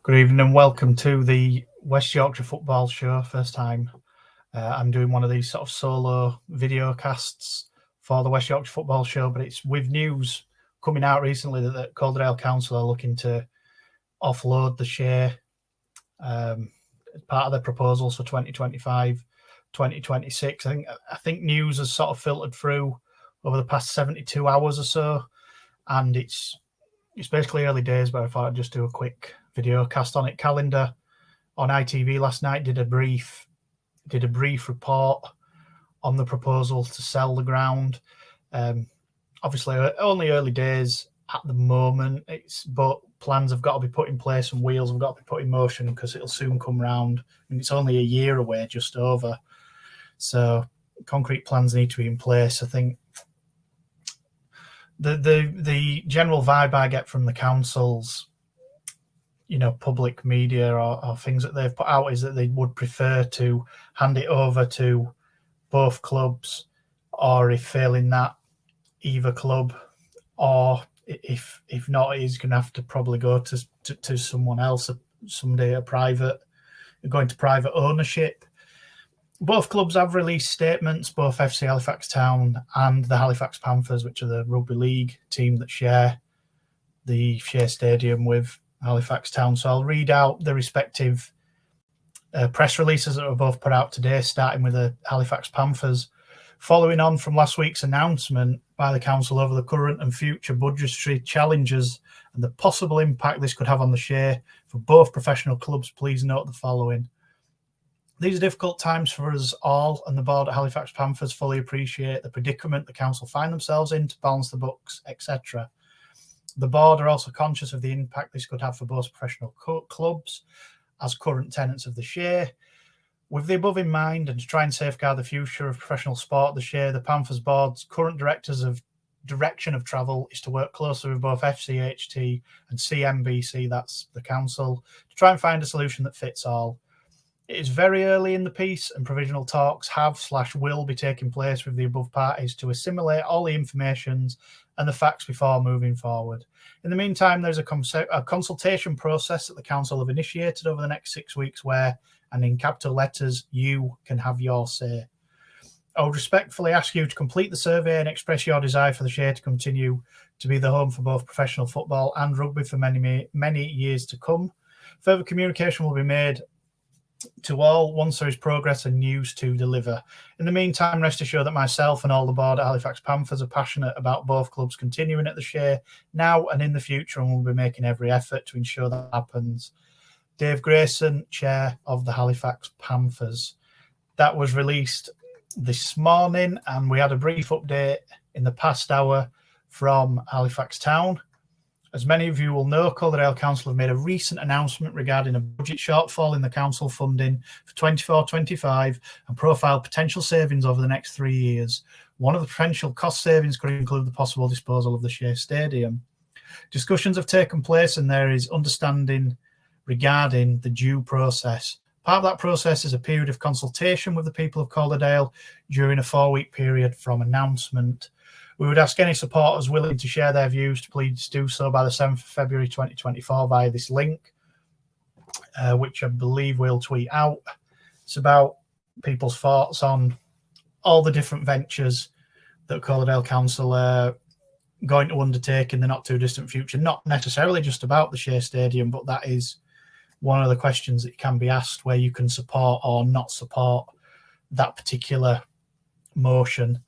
Good evening and welcome to the West Yorkshire Football Show. First time I'm doing one of these sort of solo video casts for the West Yorkshire Football Show, but it's with news coming out recently that the Calderdale Council are looking to offload the Shay as part of their proposals for 2025, 2026. I think news has sort of filtered through over the past 72 hours or so, and it's basically early days, but I thought I'd just do a quick video cast on it. Calendar on ITV last night did a brief report on the proposal to sell the ground. Obviously, only early days at the moment. But plans have got to be put in place and wheels have got to be put in motion because it'll soon come round. I mean, it's only a year away, just over. So concrete plans need to be in place. I think the general vibe I get from the councils, public media or things that they've put out is that they would prefer to hand it over to both clubs, or if failing that, either club, or if not, he's going to have to probably go to someone else someday, going to private ownership. Both clubs have released statements, both FC Halifax Town and the Halifax Panthers, which are the rugby league team that share the Shay Stadium with Halifax Town. So I'll read out the respective press releases that were both put out today, starting with the Halifax Panthers. Following on from last week's announcement by the council over the current and future budgetary challenges and the possible impact this could have on the Shay for both professional clubs, please note the following. These are difficult times for us all, and the board at Halifax Panthers fully appreciate the predicament the council find themselves in to balance the books, etc. The board are also conscious of the impact this could have for both professional clubs as current tenants of the Shay. With the above in mind, and to try and safeguard the future of professional sport at the Shay, the Panthers board's current direction of travel is to work closely with both FCHT and CMBC, that's the council, to try and find a solution that fits all. It is very early in the piece, and provisional talks have/will be taking place with the above parties to assimilate all the information and the facts before moving forward. In the meantime, there's a consultation process that the council have initiated over the next 6 weeks where, and in capital letters, you can have your say. I would respectfully ask you to complete the survey and express your desire for the Shay to continue to be the home for both professional football and rugby for many, many years to come. Further communication will be made to all once there is progress and news to deliver. In the meantime, rest assured that myself and all the board at Halifax Panthers are passionate about both clubs continuing at the Shay now and in the future, and we'll be making every effort to ensure that happens. Dave Grayson, Chair of the Halifax Panthers. That was released this morning, and we had a brief update in the past hour from Halifax Town. As many of you will know, Calderdale Council have made a recent announcement regarding a budget shortfall in the council funding for 24-25 and profile potential savings over the next 3 years. One of the potential cost savings could include the possible disposal of the Shay Stadium. Discussions have taken place and there is understanding regarding the due process. Part of that process is a period of consultation with the people of Calderdale during a 4-week period from announcement. We would ask any supporters willing to share their views to please do so by the 7th of February 2024 via this link, which I believe we'll tweet out. It's about people's thoughts on all the different ventures that Calderdale Council are going to undertake in the not too distant future. Not necessarily just about the Shay Stadium, but that is one of the questions that can be asked, where you can support or not support that particular motion.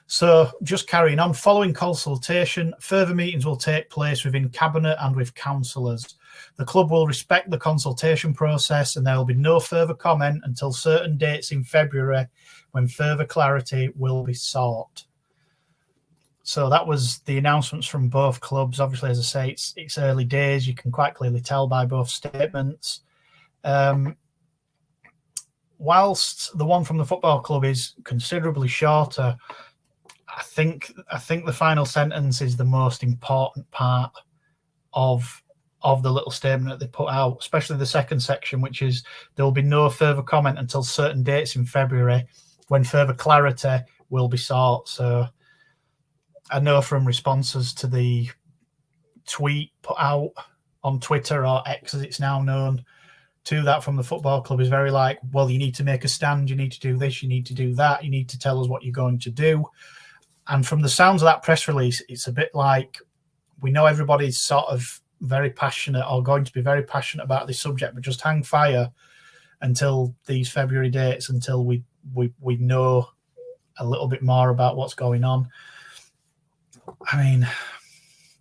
So just carrying on, following consultation, further meetings will take place within Cabinet and with councillors. The club will respect the consultation process and there will be no further comment until certain dates in February when further clarity will be sought. So that was the announcements from both clubs. Obviously, as I say, it's early days. You can quite clearly tell by both statements. Whilst the one from the football club is considerably shorter, I think the final sentence is the most important part of the little statement that they put out, especially the second section, which is there will be no further comment until certain dates in February when further clarity will be sought. So I know from responses to the tweet put out on Twitter, or X as it's now known, to that from the football club is very like, well, you need to make a stand, you need to do this, you need to do that, you need to tell us what you're going to do. And from the sounds of that press release, it's a bit like, we know everybody's sort of very passionate or going to be very passionate about this subject, but just hang fire until these February dates, until we know a little bit more about what's going on. I mean,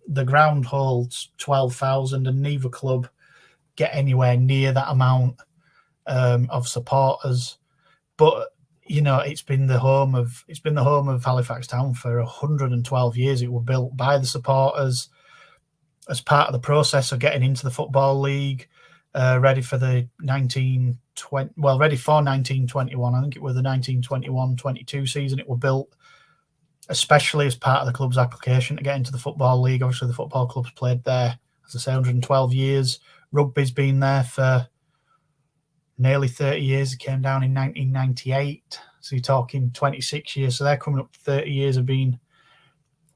the ground holds 12,000 and neither club get anywhere near that amount of supporters. But you know, it's been the home of Halifax Town for 112 years. It was built by the supporters as part of the process of getting into the Football League, ready for 1921. I think it was the 1921-22 season. It was built especially as part of the club's application to get into the Football League. Obviously, the football club's played there, as I say, 112 years. Rugby's been there for nearly 30 years. It came down in 1998. So you're talking 26 years. So they're coming up to 30 years of being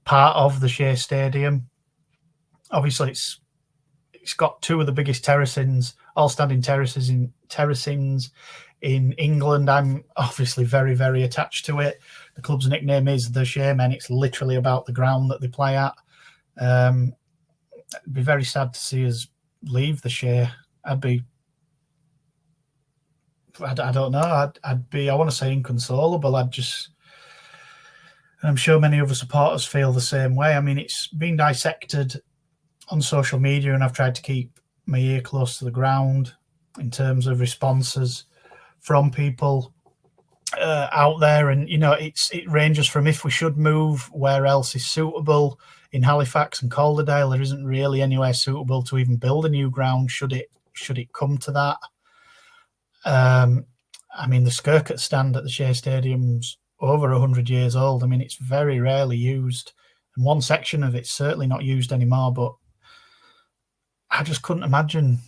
part of the Shay Stadium. Obviously, it's got two of the biggest terracings, all-standing terracings in England. I'm obviously very, very attached to it. The club's nickname is the Shamen. It's literally about the ground that they play at. It'd be very sad to see us leave the Shay. I don't know. I'd be, I want to say, inconsolable. I'm sure many other supporters feel the same way. I mean, it's been dissected on social media, and I've tried to keep my ear close to the ground in terms of responses from people out there. And, you know, it ranges from if we should move, where else is suitable. In Halifax and Calderdale, there isn't really anywhere suitable to even build a new ground should it come to that. I mean, the Skirket stand at the Shay Stadium's over 100 years old. I mean, it's very rarely used, and one section of it's certainly not used anymore. But I just couldn't imagine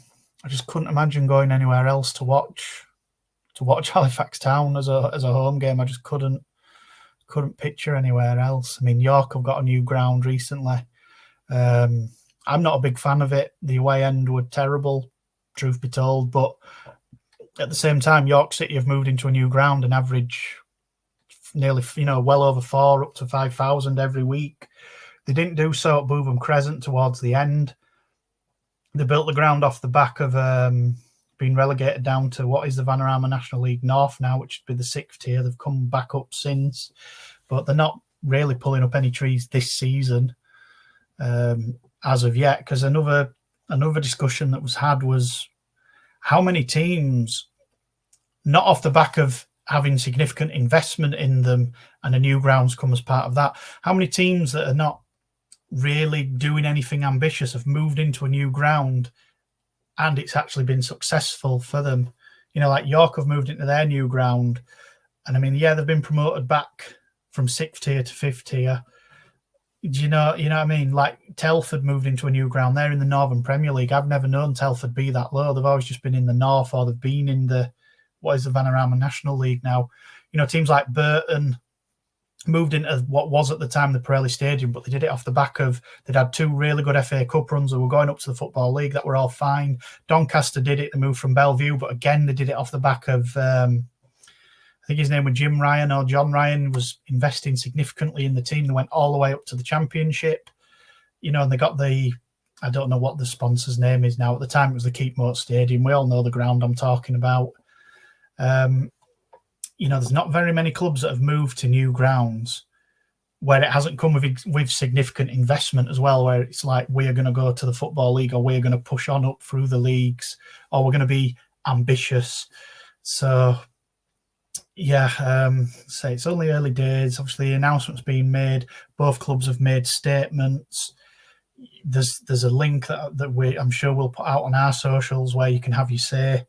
going anywhere else to watch Halifax Town as a home game. I just couldn't picture anywhere else. I mean, York have got a new ground recently. I'm not a big fan of it. The away end were terrible, truth be told, but at the same time, York City have moved into a new ground and average nearly, well over 4,000 up to 5,000 every week. They didn't do so at Bootham Crescent towards the end. They built the ground off the back of being relegated down to what is the Vanarama National League North now, which would be the 6th tier. They've come back up since, but they're not really pulling up any trees this season as of yet. Because another discussion that was had was how many teams, not off the back of having significant investment in them and a new grounds come as part of that, how many teams that are not really doing anything ambitious have moved into a new ground and it's actually been successful for them. Like York have moved into their new ground, and I mean, yeah, they've been promoted back from 6th tier to 5th tier. Do you know what I mean? Like Telford moved into a new ground. They're in the Northern Premier League. I've never known Telford be that low. They've always just been in the North, or they've been in the Vanarama National League now. Teams like Burton moved into what was at the time the Pirelli Stadium, but they did it off the back of, they'd had 2 really good FA Cup runs. They were going up to the Football League. That were all fine. Doncaster did it. They moved from Bellevue, but again, they did it off the back of, I think his name was Jim Ryan, or John Ryan was investing significantly in the team. They went all the way up to the Championship, and they got I don't know what the sponsor's name is now. At the time, it was the Keepmoat Stadium. We all know the ground I'm talking about. There's not very many clubs that have moved to new grounds where it hasn't come with significant investment as well, where it's like, we are going to go to the Football League, or we're going to push on up through the leagues, or we're going to be ambitious. So, yeah, say it's only early days. Obviously, announcements being made. Both clubs have made statements. There's a link that I'm sure we'll put out on our socials where you can have your say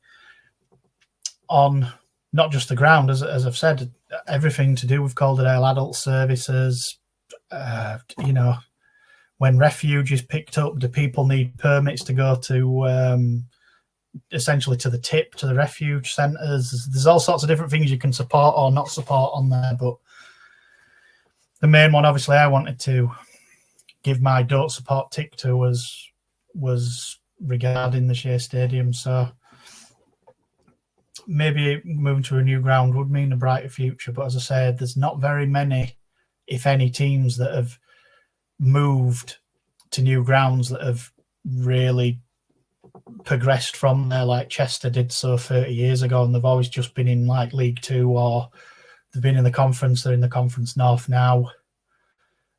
on not just the ground, as I've said, everything to do with Calderdale adult services. When refuge is picked up, do people need permits to go to essentially to the tip, to the refuge centres? There's all sorts of different things you can support or not support on there, but the main one, obviously, I wanted to give my don't support tick to was regarding the Shay Stadium. So maybe moving to a new ground would mean a brighter future. But as I said, there's not very many, if any, teams that have moved to new grounds that have really progressed from there, like Chester did so 30 years ago, and they've always just been in like League Two, or they've been in the conference. They're in the Conference North now.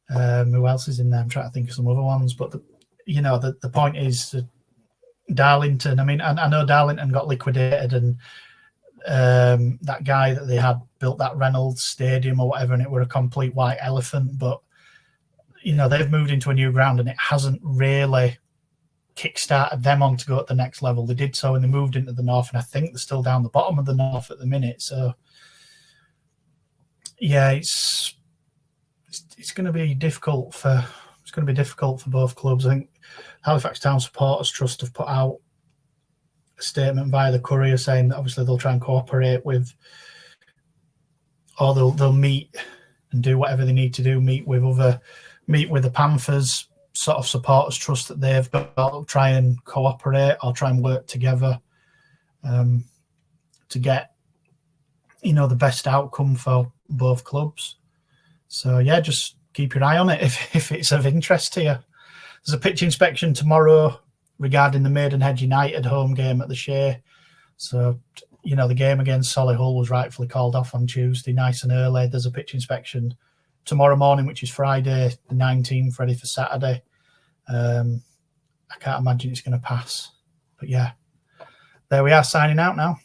Who else is in there? I'm trying to think of some other ones, but the point is that Darlington. I mean, I know Darlington got liquidated, and that guy that they had built that Reynolds Stadium or whatever, and it were a complete white elephant. But they've moved into a new ground, and it hasn't really kickstarted them on to go at the next level. They did so, and they moved into the North, and I think they're still down the bottom of the North at the minute. So yeah, it's going to be difficult for both clubs. I think Halifax Town Supporters Trust have put out a statement via the Courier saying that obviously they'll try and cooperate with, or they'll meet and do whatever they need to do. Meet with the Panthers sort of supporters trust that they've got, try and cooperate or try and work together to get the best outcome for both clubs. So yeah, just keep your eye on it if it's of interest to you. There's a pitch inspection tomorrow regarding the Maidenhead United home game at the Shay. So the game against Solihull was rightfully called off on Tuesday, nice and early. There's a pitch inspection tomorrow morning, which is Friday the 19th, ready for Saturday. I can't imagine it's going to pass. But yeah, there we are, signing out now.